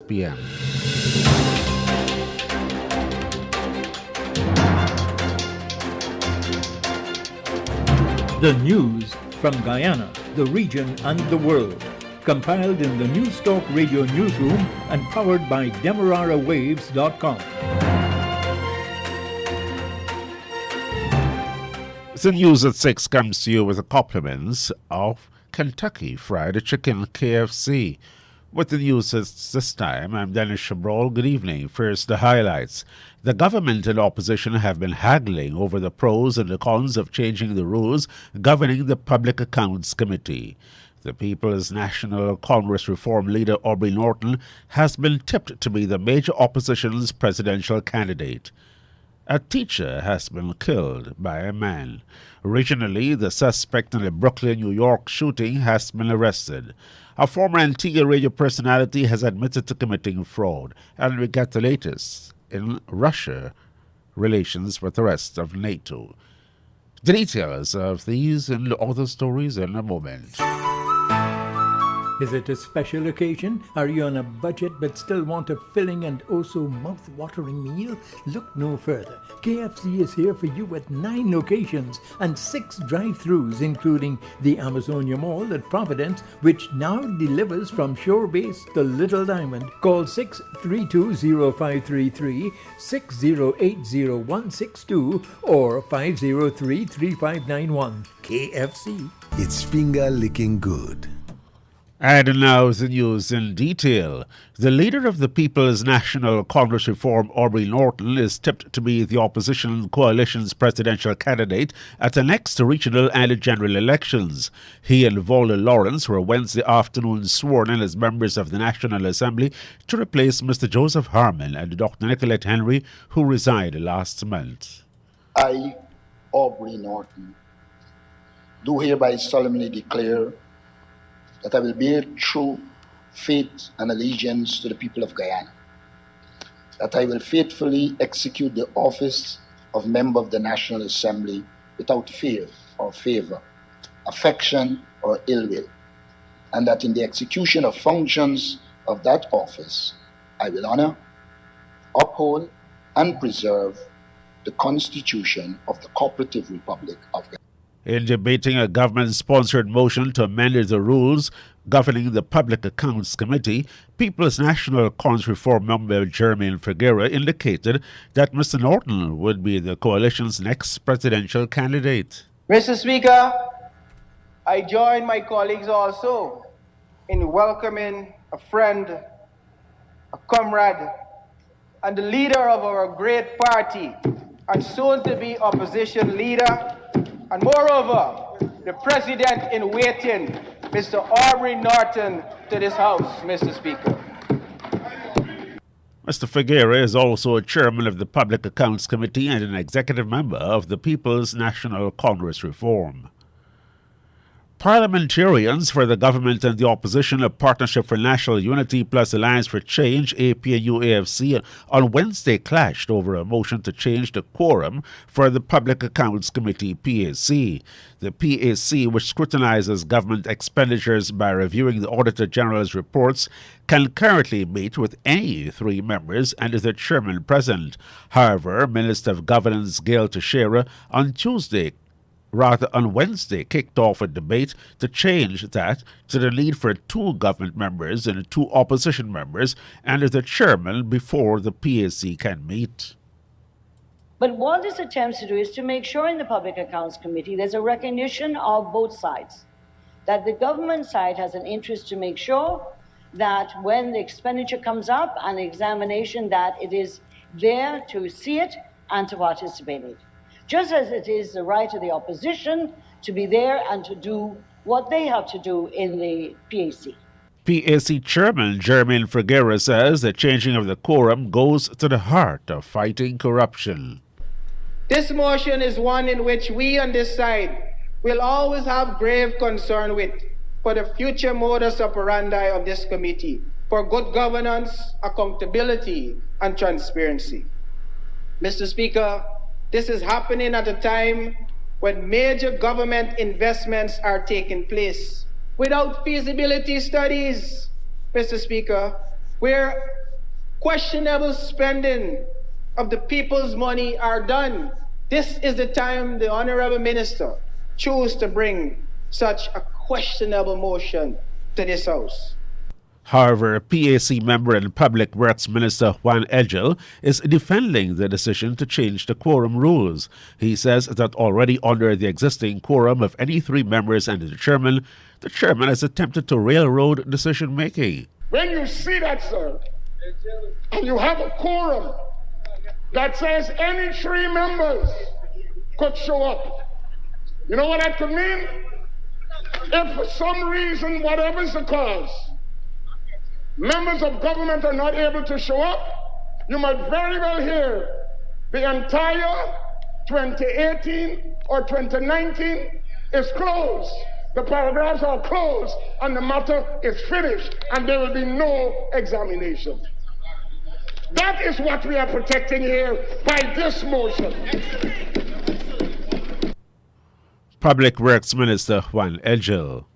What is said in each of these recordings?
p.m. The news from Guyana, the region, and the world. Compiled in the News Talk Radio newsroom and powered by DemeraraWaves.com. The news at 6 comes to you with the compliments of Kentucky Fried Chicken KFC. With the news this time, I'm Dennis Chabrol. Good evening. First, the highlights. The government and opposition have been haggling over the pros and the cons of changing the rules governing the Public Accounts Committee. The People's National Congress Reform leader Aubrey Norton has been tipped to be the major opposition's presidential candidate. A teacher has been killed by a man. Originally, the suspect in the Brooklyn, New York shooting has been arrested. A former Antigua radio personality has admitted to committing fraud. And we get the latest in Russia relations with the rest of NATO. The details of these and other stories in a moment. Is it a special occasion? Are you on a budget but still want a filling and also mouth-watering meal? Look no further. KFC is here for you at 9 locations and 6 drive-thrus, including the Amazonia Mall at Providence, which now delivers from Shore Base to Little Diamond. Call 632-0533, 6080-162, or 503-3591. KFC. It's finger-licking good. And now the news in detail. The leader of the People's National Congress Reform, Aubrey Norton, is tipped to be the opposition coalition's presidential candidate at the next regional and general elections. He and Vola Lawrence were Wednesday afternoon sworn in as members of the National Assembly to replace Mr. Joseph Harmon and Dr. Nicolette Henry, who resigned last month. I, Aubrey Norton, do hereby solemnly declare that I will bear true faith and allegiance to the people of Guyana, that I will faithfully execute the office of member of the National Assembly without fear or favor, affection or ill will, and that in the execution of functions of that office, I will honor, uphold, and preserve the Constitution of the Cooperative Republic of Guyana. In debating a government-sponsored motion to amend the rules governing the Public Accounts Committee, People's National Congress Reform member Jermaine Figuera indicated that Mr. Norton would be the coalition's next presidential candidate. Mr. Speaker, I join my colleagues also in welcoming a friend, a comrade, and the leader of our great party, and soon-to-be opposition leader, and moreover, the President-in-waiting, Mr. Aubrey Norton, to this House, Mr. Speaker. Mr. Figuera is also a chairman of the Public Accounts Committee and an executive member of the People's National Congress Reform. Parliamentarians for the government and the opposition of Partnership for National Unity plus Alliance for Change, APNU-AFC, on Wednesday clashed over a motion to change the quorum for the Public Accounts Committee, PAC. The PAC, which scrutinizes government expenditures by reviewing the Auditor General's reports, can currently meet with any 3 members and is the chairman present. However, Minister of Governance Gail Teixeira on Wednesday kicked off a debate to change that to the need for 2 government members and 2 opposition members and as the chairman before the PAC can meet. But what this attempts to do is to make sure in the Public Accounts Committee there's a recognition of both sides, that the government side has an interest to make sure that when the expenditure comes up and examination, that it is there to see it and to participate in it. Just as it is the right of the opposition to be there and to do what they have to do in the PAC. PAC Chairman Jermaine Figuera says the changing of the quorum goes to the heart of fighting corruption. This motion is one in which we on this side will always have grave concern with for the future modus operandi of this committee, for good governance, accountability, and transparency. Mr. Speaker, this is happening at a time when major government investments are taking place without feasibility studies. Mr. Speaker, where questionable spending of the people's money are done. This is the time the Honorable Minister chose to bring such a questionable motion to this House. However, PAC member and Public Works Minister Juan Edgel is defending the decision to change the quorum rules. He says that already under the existing quorum of any 3 members and the chairman has attempted to railroad decision-making. When you see that, sir, and you have a quorum that says any 3 members could show up, you know what that could mean? If for some reason, whatever's the cause, members of government are not able to show up, you might very well hear the entire 2018 or 2019 is closed. The paragraphs are closed and the matter is finished and there will be no examination. That is what we are protecting here by this motion. Public Works Minister Juan Edgel.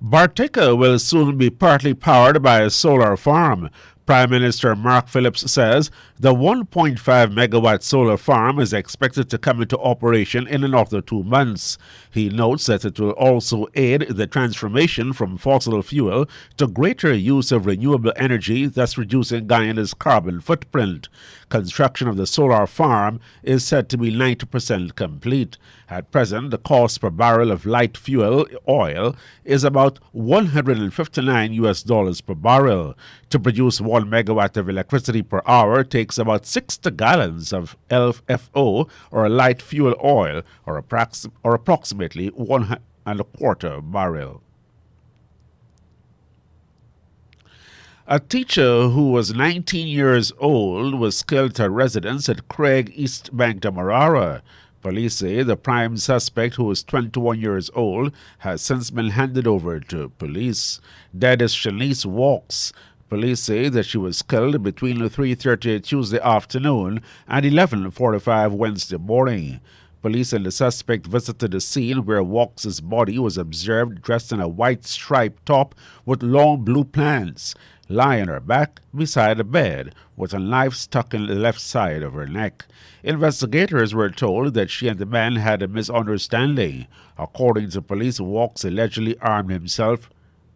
Bartica will soon be partly powered by a solar farm. Prime Minister Mark Phillips says the 1.5 megawatt solar farm is expected to come into operation in another 2 months. He notes that it will also aid the transformation from fossil fuel to greater use of renewable energy, thus reducing Guyana's carbon footprint. Construction of the solar farm is said to be 90% complete. At present, the cost per barrel of light fuel oil is about $159 per barrel. To produce 1 megawatt of electricity per hour takes about 60 gallons of LFO or light fuel oil or approximately 1.25 barrel. A teacher who was 19 years old was killed at a residence at Craig East Bank, Demerara. Police say the prime suspect, who is 21 years old, has since been handed over to police. Dead is Shanice Walks. Police say that she was killed between 3:30 Tuesday afternoon and 11:45 Wednesday morning. Police and the suspect visited the scene where Walks' body was observed dressed in a white striped top with long blue pants, lying on her back beside a bed with a knife stuck in the left side of her neck. Investigators were told that she and the man had a misunderstanding. According to police, Walks allegedly armed himself.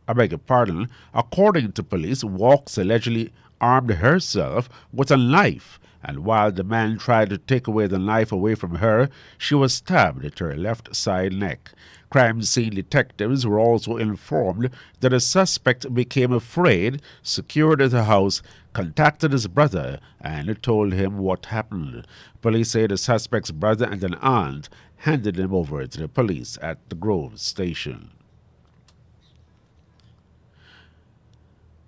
According to police, Walks allegedly armed herself with a knife, and while the man tried to take the knife away from her, she was stabbed at her left side neck. Crime scene detectives were also informed that a suspect became afraid, secured the house, contacted his brother, and told him what happened. Police say the suspect's brother and an aunt handed him over to the police at the Grove station.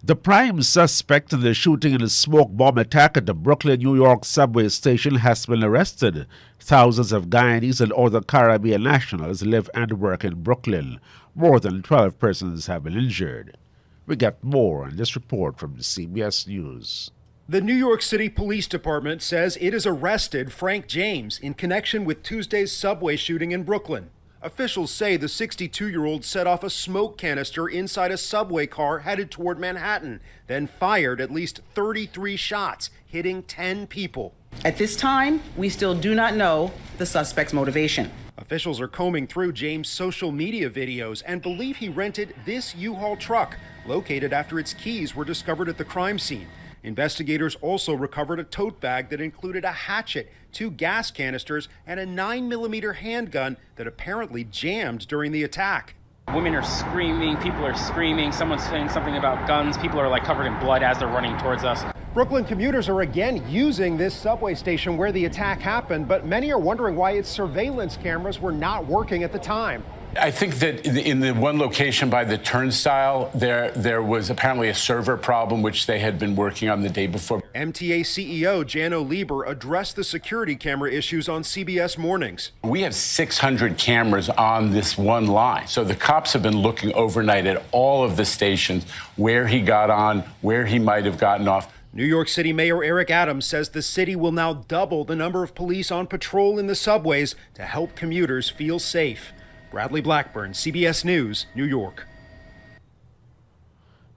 The prime suspect in the shooting and the smoke bomb attack at the Brooklyn, New York subway station has been arrested. Thousands of Guyanese and other Caribbean nationals live and work in Brooklyn. More than 12 persons have been injured. We get more on this report from CBS News. The New York City Police Department says it has arrested Frank James in connection with Tuesday's subway shooting in Brooklyn. Officials say the 62-year-old set off a smoke canister inside a subway car headed toward Manhattan, then fired at least 33 shots, hitting 10 people. At this time, we still do not know the suspect's motivation. Officials are combing through James' social media videos and believe he rented this U-Haul truck, located after its keys were discovered at the crime scene. Investigators also recovered a tote bag that included a hatchet, 2 gas canisters, and a 9mm handgun that apparently jammed during the attack. Women are screaming, people are screaming, someone's saying something about guns, people are covered in blood as they're running towards us. Brooklyn commuters are again using this subway station where the attack happened, but many are wondering why its surveillance cameras were not working at the time. I think that in the one location by the turnstile, there was apparently a server problem, which they had been working on the day before. MTA CEO Jano Lieber addressed the security camera issues on CBS Mornings. We have 600 cameras on this one line. So the cops have been looking overnight at all of the stations, where he got on, where he might have gotten off. New York City Mayor Eric Adams says the city will now double the number of police on patrol in the subways to help commuters feel safe. Bradley Blackburn, CBS News, New York.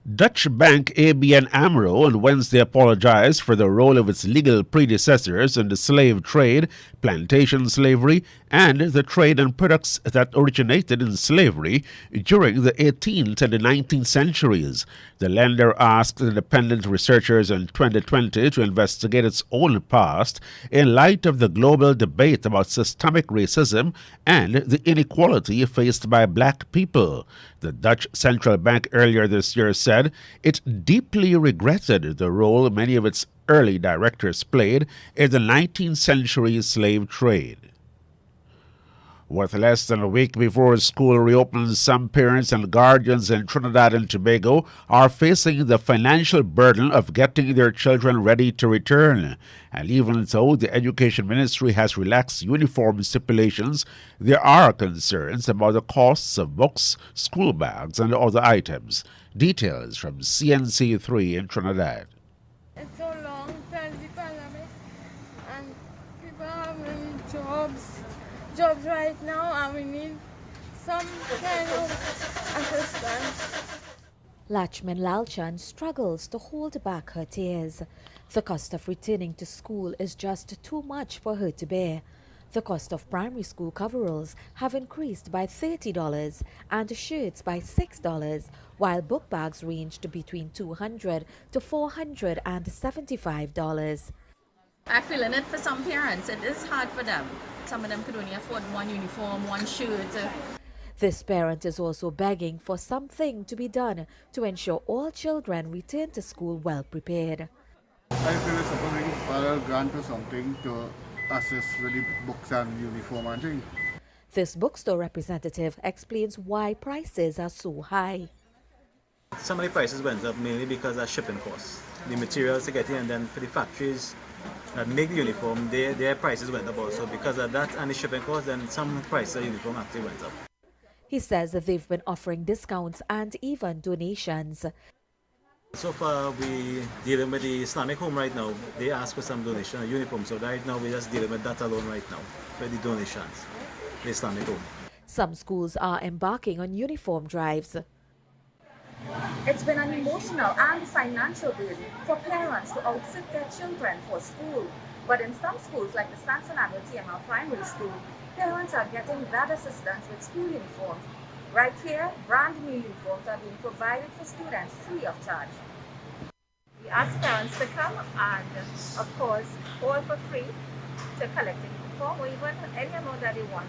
Dutch bank ABN AMRO on Wednesday apologized for the role of its legal predecessors in the slave trade, plantation slavery, and the trade in products that originated in slavery during the 18th and the 19th centuries. The lender asked independent researchers in 2020 to investigate its own past in light of the global debate about systemic racism and the inequality faced by black people. The Dutch Central Bank earlier this year said it deeply regretted the role many of its early directors played in the 19th century slave trade. With less than a week before school reopens, some parents and guardians in Trinidad and Tobago are facing the financial burden of getting their children ready to return. And even though the Education Ministry has relaxed uniform stipulations, there are concerns about the costs of books, school bags, and other items. Details from CNC3 in Trinidad. It's so long since the pandemic, and people having jobs right now, and we need some kind of assistance. Lachman Lalchan struggles to hold back her tears. The cost of returning to school is just too much for her to bear. The cost of primary school coveralls have increased by $30 and shirts by $6, while book bags ranged between $200 to $475. I feel in it for some parents. It is hard for them. Some of them could only afford one uniform, one shirt. This parent is also begging for something to be done to ensure all children return to school well prepared. I feel it's supposed to file a grant or something to assist with the books and uniform and things. This bookstore representative explains why prices are so high. Some of the prices went up mainly because of shipping costs. The materials to get in, and then for the factories that make the uniform, their prices went up also. Because of that and the shipping costs, then some prices of uniform actually went up. He says that they've been offering discounts and even donations. So far, we dealing with the Islamic home right now. They ask for some donation of uniform. So right now, we're just dealing with that alone right now for the donations, the Islamic home. Some schools are embarking on uniform drives. It's been an emotional and financial burden for parents to outfit their children for school. But in some schools, like the San Fernando TML Primary School, parents are getting that assistance with school uniforms. Right here, brand new uniforms are being provided for students free of charge. We ask parents to come and, of course, all for free to collect a uniform or even any amount that they want.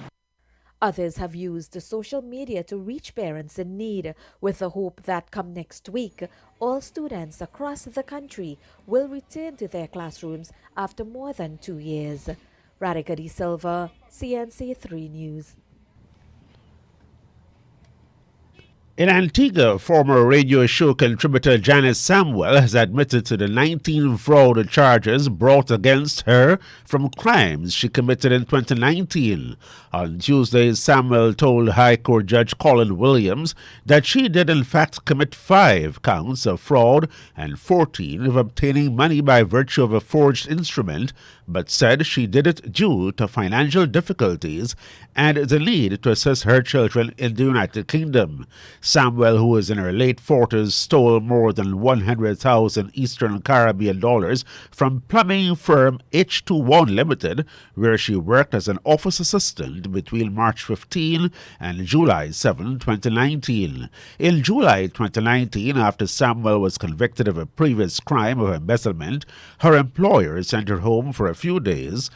Others have used social media to reach parents in need with the hope that come next week, all students across the country will return to their classrooms after more than 2 years. Radhika D. Silva, CNC3 News. In Antigua, former radio show contributor Janice Samuel has admitted to the 19 fraud charges brought against her from crimes she committed in 2019. On Tuesday, Samuel told High Court Judge Colin Williams that she did in fact commit 5 counts of fraud and 14 of obtaining money by virtue of a forged instrument, but said she did it due to financial difficulties and the need to assist her children in the United Kingdom. Samuel, who is in her late 40s, stole more than 100,000 Eastern Caribbean dollars from plumbing firm H21 Limited, where she worked as an office assistant between March 15 and July 7, 2019. In July 2019, after Samuel was convicted of a previous crime of embezzlement, her employer sent her home for a few days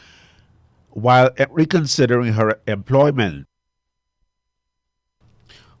while reconsidering her employment.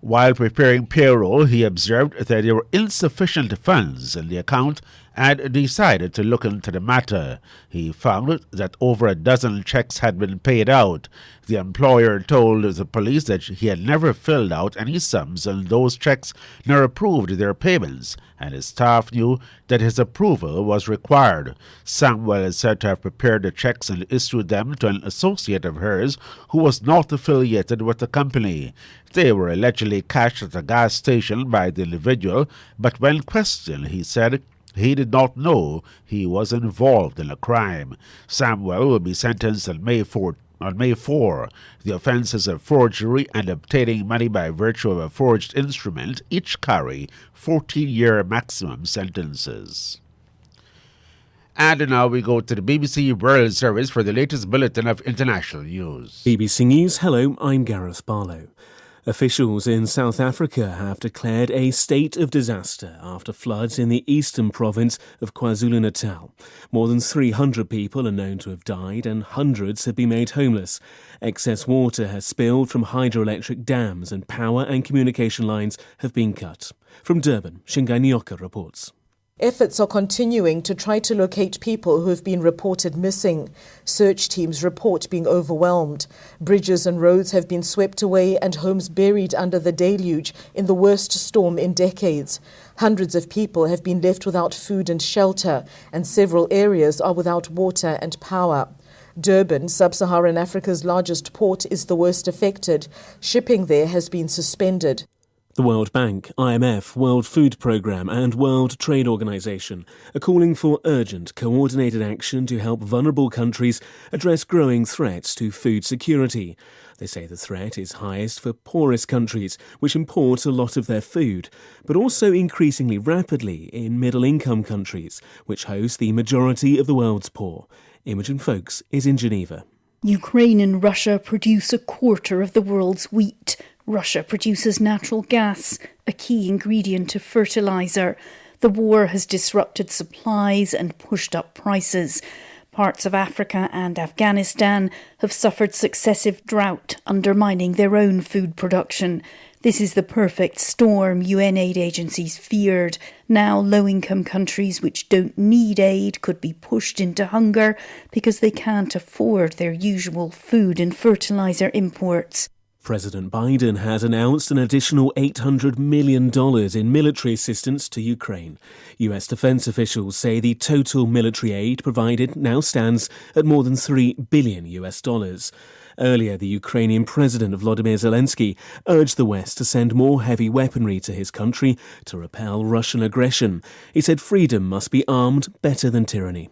While preparing payroll, he observed that there were insufficient funds in the account and decided to look into the matter. He found that over a dozen checks had been paid out. The employer told the police that he had never filled out any sums on those checks nor approved their payments, and his staff knew that his approval was required. Samuel is said to have prepared the checks and issued them to an associate of hers who was not affiliated with the company. They were allegedly cashed at a gas station by the individual, but when questioned, he said he did not know he was involved in a crime. Samuel will be sentenced on May 14 On May 4, the offences of forgery and obtaining money by virtue of a forged instrument each carry 14-year maximum sentences. And now we go to the BBC World Service for the latest bulletin of international news. BBC News, hello, I'm Gareth Barlow. Officials in South Africa have declared a state of disaster after floods in the eastern province of KwaZulu-Natal. More than 300 people are known to have died and hundreds have been made homeless. Excess water has spilled from hydroelectric dams and power and communication lines have been cut. From Durban, Shingai Nyoka reports. Efforts are continuing to try to locate people who have been reported missing. Search teams report being overwhelmed. Bridges and roads have been swept away and homes buried under the deluge in the worst storm in decades. Hundreds of people have been left without food and shelter, and several areas are without water and power. Durban, sub-Saharan Africa's largest port, is the worst affected. Shipping there has been suspended. The World Bank, IMF, World Food Programme and World Trade Organization are calling for urgent, coordinated action to help vulnerable countries address growing threats to food security. They say the threat is highest for poorest countries, which import a lot of their food, but also increasingly rapidly in middle-income countries, which host the majority of the world's poor. Imogen Folks is in Geneva. Ukraine and Russia produce a quarter of the world's wheat. Russia produces natural gas, a key ingredient of fertilizer. The war has disrupted supplies and pushed up prices. Parts of Africa and Afghanistan have suffered successive drought, undermining their own food production. This is the perfect storm, UN aid agencies feared. Now low-income countries which don't need aid could be pushed into hunger because they can't afford their usual food and fertilizer imports. President Biden has announced an additional $800 million in military assistance to Ukraine. US defense officials say the total military aid provided now stands at more than $3 billion. Earlier, the Ukrainian President Volodymyr Zelensky urged the West to send more heavy weaponry to his country to repel Russian aggression. He said freedom must be armed better than tyranny.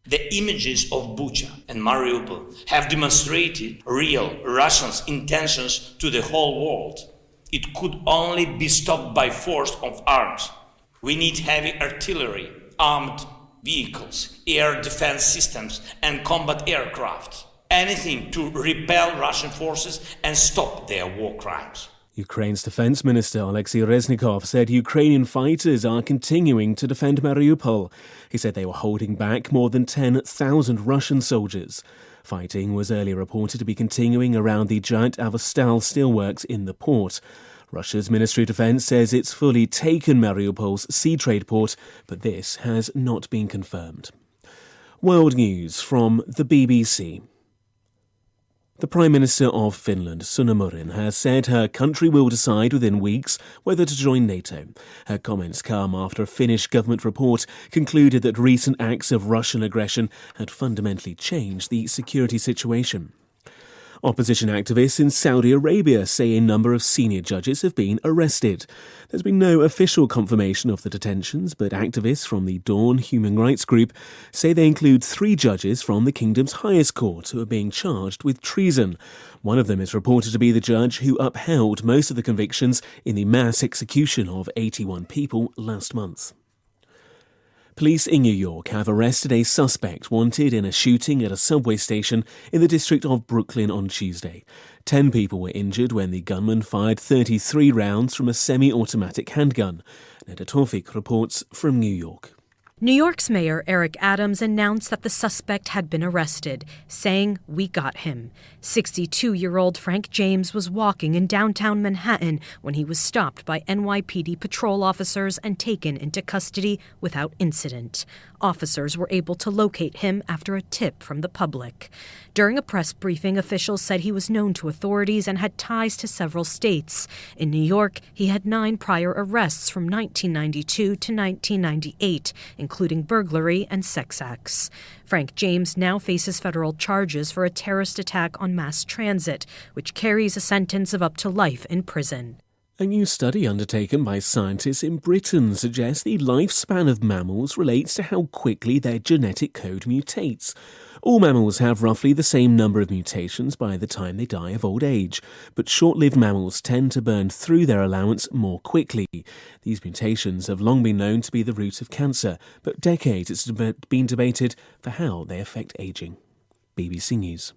The images of Bucha and Mariupol have demonstrated real Russian intentions to the whole world. It could only be stopped by force of arms. We need heavy artillery, armed vehicles, air defense systems, and combat aircraft. Anything to repel Russian forces and stop their war crimes. Ukraine's Defense Minister Alexei Reznikov said Ukrainian fighters are continuing to defend Mariupol. He said they were holding back more than 10,000 Russian soldiers. Fighting was earlier reported to be continuing around the giant Avostal steelworks in the port. Russia's Ministry of Defense says it's fully taken Mariupol's sea trade port, but this has not been confirmed. World news from the BBC. The Prime Minister of Finland, Sanna Marin, has said her country will decide within weeks whether to join NATO. Her comments come after a Finnish government report concluded that recent acts of Russian aggression had fundamentally changed the security situation. Opposition activists in Saudi Arabia say a number of senior judges have been arrested. There's been no official confirmation of the detentions, but activists from the Dawn human rights group say they include 3 judges from the kingdom's highest court who are being charged with treason. One of them is reported to be the judge who upheld most of the convictions in the mass execution of 81 people last month. Police in New York have arrested a suspect wanted in a shooting at a subway station in the district of Brooklyn on Tuesday. 10 people were injured when the gunman fired 33 rounds from a semi-automatic handgun. Neda Tawfik reports from New York. New York's Mayor Eric Adams announced that the suspect had been arrested, saying, "We got him." 62-year-old Frank James was walking in downtown Manhattan when he was stopped by NYPD patrol officers and taken into custody without incident. Officers were able to locate him after a tip from the public. During a press briefing, officials said he was known to authorities and had ties to several states. In New York, he had 9 prior arrests from 1992 to 1998, including burglary and sex acts. Frank James now faces federal charges for a terrorist attack on mass transit, which carries a sentence of up to life in prison. A new study undertaken by scientists in Britain suggests the lifespan of mammals relates to how quickly their genetic code mutates. All mammals have roughly the same number of mutations by the time they die of old age, but short-lived mammals tend to burn through their allowance more quickly. These mutations have long been known to be the root of cancer, but decades it's been debated for how they affect aging. BBC News.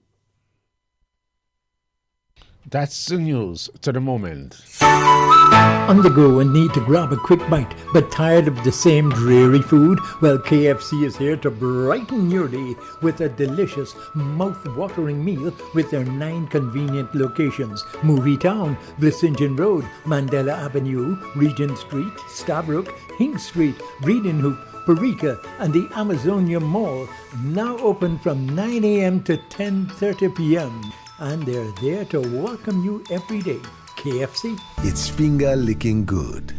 That's the news to the moment. On the go and need to grab a quick bite, but tired of the same dreary food? Well, KFC is here to brighten your day with a delicious, mouth-watering meal with their 9 convenient locations: Movie Town, Vlisingen Road, Mandela Avenue, Regent Street, Stabrook, Hink Street, Breedenhoop, Parika, and the Amazonia Mall. Now open from 9 a.m. to 10:30 p.m. And they're there to welcome you every day. KFC. It's finger-licking good.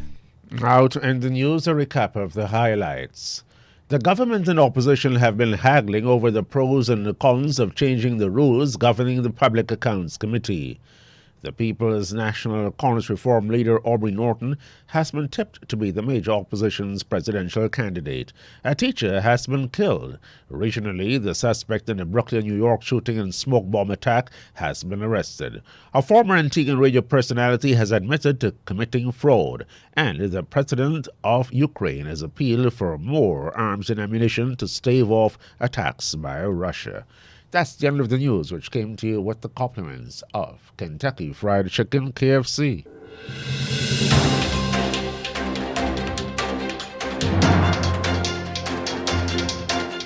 Now to end the news, a recap of the highlights. The government and opposition have been haggling over the pros and the cons of changing the rules governing the Public Accounts Committee. The People's National Accounts Reform leader Aubrey Norton has been tipped to be the major opposition's presidential candidate. A teacher has been killed. Regionally, the suspect in the Brooklyn, New York shooting and smoke bomb attack has been arrested. A former Antiguan radio personality has admitted to committing fraud, and the president of Ukraine has appealed for more arms and ammunition to stave off attacks by Russia. That's the end of the news, which came to you with the compliments of Kentucky Fried Chicken, KFC.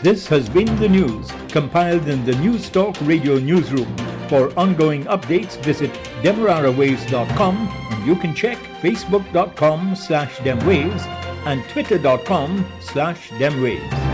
This has been the news, compiled in the News Talk Radio Newsroom. For ongoing updates, visit demerarawaves.com, and you can check facebook.com/demwaves and twitter.com/demwaves.